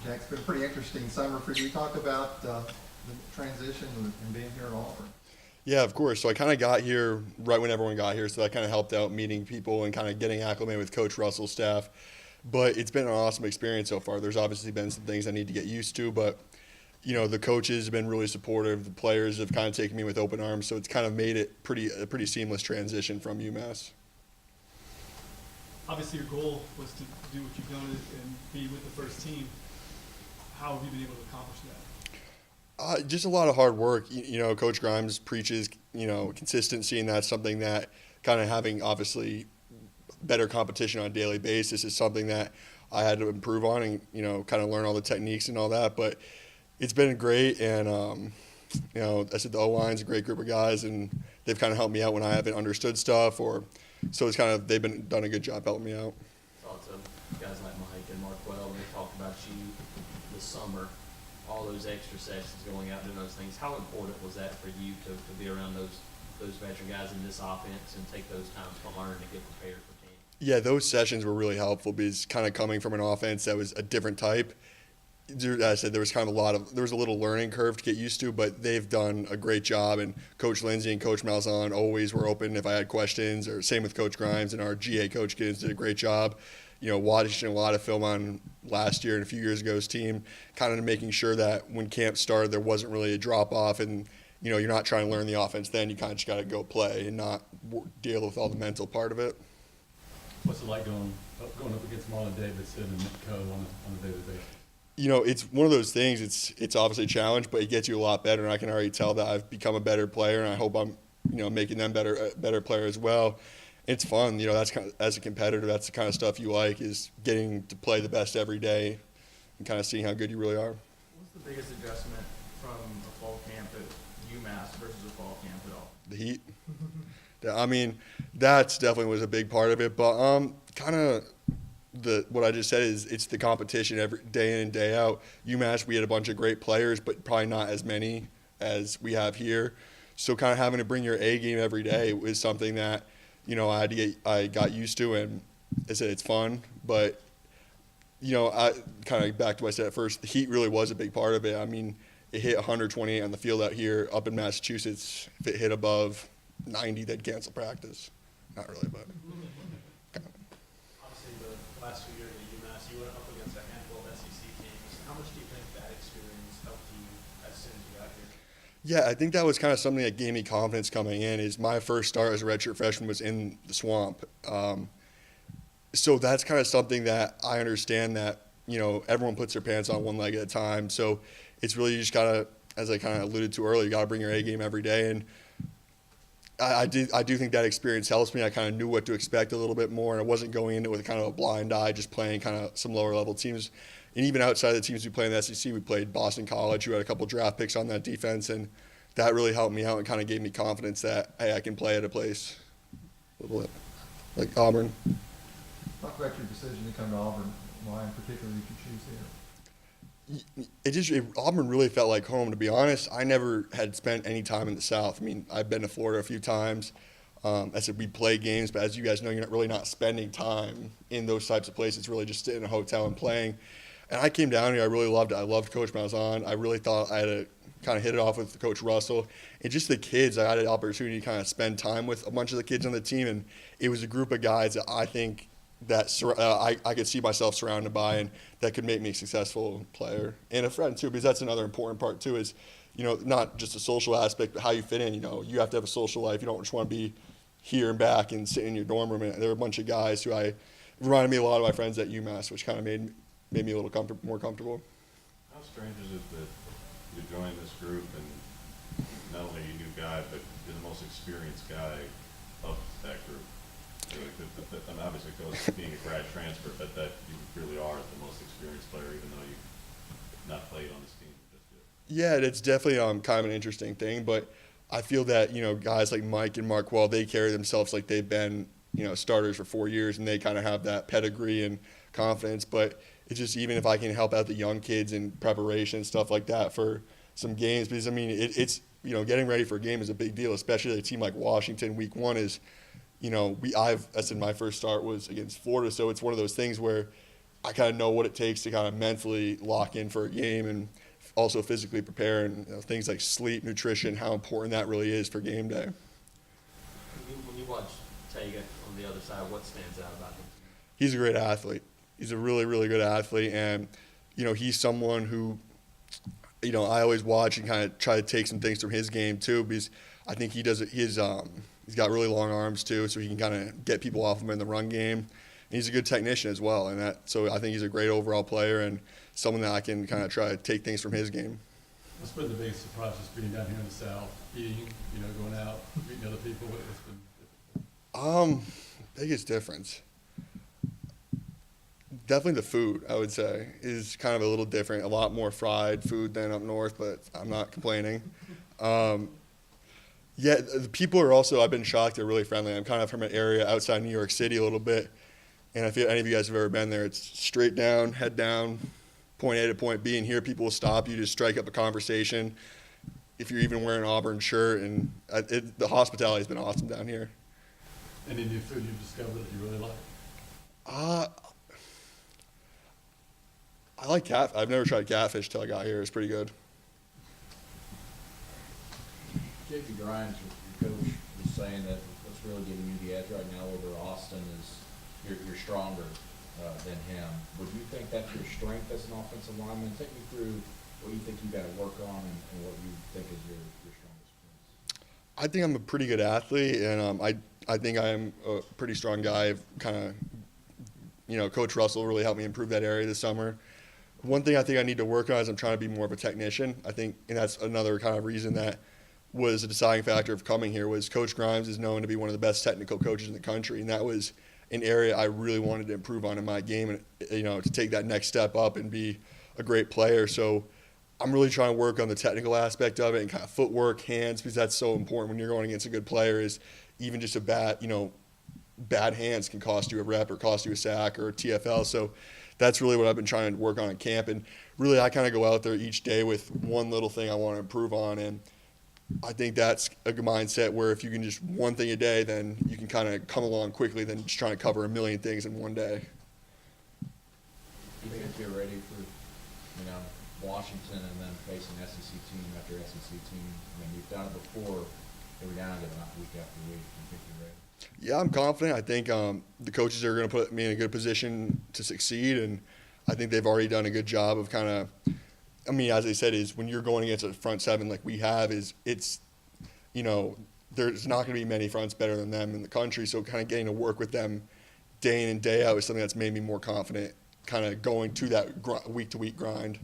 Jack, it's been a pretty interesting summer for you. Talk about the transition and being here at Auburn. Yeah, of course. So I kind of got here right when everyone got here, so that kind of helped out meeting people and kind of getting acclimated with Coach Russell's staff. But it's been an awesome experience so far. There's obviously been some things I need to get used to, but the coaches have been really supportive. The players have kind of taken me with open arms, so it's kind of made it a pretty seamless transition from UMass. Obviously, your goal was to do what you've done and be with the first team. How have you been able to accomplish that? Just a lot of hard work. Coach Grimes preaches, consistency, and that's something that kind of having obviously better competition on a daily basis is something that I had to improve on and, kind of learn all the techniques and all that. But it's been great, and, I said the O-line's a great group of guys, and they've kind of helped me out when I haven't understood stuff, so it's kind of they've done a good job helping me out. Talked to guys like Mike and Marquell, and they talked about you this summer, all those extra sessions going out doing those things. How important was that for you to be around those veteran guys in this offense and take those times to learn and get prepared for teams? Yeah, those sessions were really helpful because kind of coming from an offense that was a different type, as I said, there was a little learning curve to get used to, but they've done a great job. And Coach Lindsay and Coach Malzahn always were open if I had questions, or same with Coach Grimes, and our GA coach Giddens did a great job. Watching a lot of film on last year and a few years ago's team, kind of making sure that when camp started, there wasn't really a drop off, and you're not trying to learn the offense. Then you kind of just got to go play and not deal with all the mental part of it. What's it like going up against Marlon Davidson and Nick Coe on a daily basis? It's one of those things. It's obviously a challenge, but it gets you a lot better. And I can already tell that I've become a better player, and I hope I'm, making them better player as well. It's fun. That's kind of, as a competitor, that's the kind of stuff you like, is getting to play the best every day and kind of seeing how good you really are. What's the biggest adjustment from a fall camp at UMass versus a fall camp at all? The heat. I mean, that's definitely was a big part of it, but kind of. What I just said is it's the competition every day in and day out. UMass, we had a bunch of great players, but probably not as many as we have here. So kind of having to bring your A game every day was something that, I got used to, and I said it's fun. But, I kind of back to what I said at first, the heat really was a big part of it. I mean, it hit 128 on the field out here. Up in Massachusetts, if it hit above 90, they'd cancel practice. Not really, but. Last few years at UMass, you went up against a handful of SEC teams. How much do you think that experience helped you as soon as you got here? Yeah, I think that was kind of something that gave me confidence coming in. Is my first start as a redshirt freshman was in the swamp. So that's kind of something that I understand that, everyone puts their pants on one leg at a time. So it's really just got to, as I kind of alluded to earlier, you got to bring your A game every day. And I do think that experience helps me. I kind of knew what to expect a little bit more, and I wasn't going into it with kind of a blind eye, just playing kind of some lower level teams. And even outside of the teams we play in the SEC, we played Boston College, who had a couple draft picks on that defense, and that really helped me out and kind of gave me confidence that, hey, I can play at a place like Auburn. Talk about your decision to come to Auburn. Why in particular did you choose here? Auburn really felt like home, to be honest. I never had spent any time in the South. I mean, I've been to Florida a few times. I said we play games, but as you guys know, you're not spending time in those types of places. It's really just sitting in a hotel and playing. And I came down here. I really loved it. I loved Coach Malzahn. I really thought I had to kind of hit it off with Coach Russell. And just the kids, I had an opportunity to kind of spend time with a bunch of the kids on the team. And it was a group of guys that I think that I could see myself surrounded by, and that could make me a successful player and a friend too, because that's another important part too, is not just a social aspect, but how you fit in. You have to have a social life. You don't just want to be here and back and sit in your dorm room. And there were a bunch of guys who reminded me a lot of my friends at UMass, which kind of made me a little more comfortable. How strange is it that you joined this group and not only are you a new guy, but you're the most experienced guy of that group? I mean, obviously it goes to being a grad transfer, but that you really are the most experienced player, even though you've not played on this team just yet. Yeah, it's definitely kind of an interesting thing, but I feel that, guys like Mike and Marquell, they carry themselves like they've been, starters for 4 years, and they kind of have that pedigree and confidence. But it's just, even if I can help out the young kids in preparation, stuff like that for some games, because, I mean, it's getting ready for a game is a big deal, especially a team like Washington. Week 1 is, I said my first start was against Florida, so it's one of those things where I kind of know what it takes to kind of mentally lock in for a game and also physically prepare, and things like sleep, nutrition, how important that really is for game day. When you watch Tega on the other side, what stands out about him? He's a great athlete. He's a really, really good athlete, and he's someone who, I always watch and kind of try to take some things from his game too, because I think he does it. He's got really long arms too, so he can kind of get people off him in the run game. And he's a good technician as well, so I think he's a great overall player and someone that I can kind of try to take things from his game. What's been the biggest surprise just being down here in the South, eating, going out, meeting other people? What's been Biggest difference. Definitely the food, I would say, is kind of a little different. A lot more fried food than up north, but I'm not complaining. Yeah, the people are also, I've been shocked, they're really friendly. I'm kind of from an area outside New York City a little bit, and if any of you guys have ever been there, it's straight down, head down, point A to point B, and here people will stop you to strike up a conversation if you're even wearing an Auburn shirt, and the hospitality has been awesome down here. any new food you've discovered that you really like? I like I've never tried catfish till I got here. It's pretty good. J.P. Grimes, your coach, was saying that what's really giving you the edge right now over Austin is you're stronger than him. Would you think that's your strength as an offensive lineman? Take me through what you think you got to work on and what you think is your strongest points. I think I'm a pretty good athlete, and I think I am a pretty strong guy. I've kind of, Coach Russell really helped me improve that area this summer. One thing I think I need to work on is I'm trying to be more of a technician. I think, and that's another kind of reason that was a deciding factor of coming here, was Coach Grimes is known to be one of the best technical coaches in the country, and that was an area I really wanted to improve on in my game, and to take that next step up and be a great player. So I'm really trying to work on the technical aspect of it and kind of footwork, hands, because that's so important when you're going against a good player. Is even just a bad hands can cost you a rep or cost you a sack or a TFL. So that's really what I've been trying to work on at camp. And really, I kind of go out there each day with one little thing I want to improve on. And I think that's a good mindset where if you can just one thing a day, then you can kind of come along quickly than just trying to cover a million things in one day. Do you think you're ready for, Washington and then facing SEC team after SEC team? I mean, you've done it before. Every now and then, not week after week. Do you think you're ready? Yeah, I'm confident. I think the coaches are going to put me in a good position to succeed, and I think they've already done a good job of kind of, as I said, is when you're going against a front seven like we have, there's not going to be many fronts better than them in the country, so kind of getting to work with them day in and day out is something that's made me more confident kind of going to that week-to-week grind.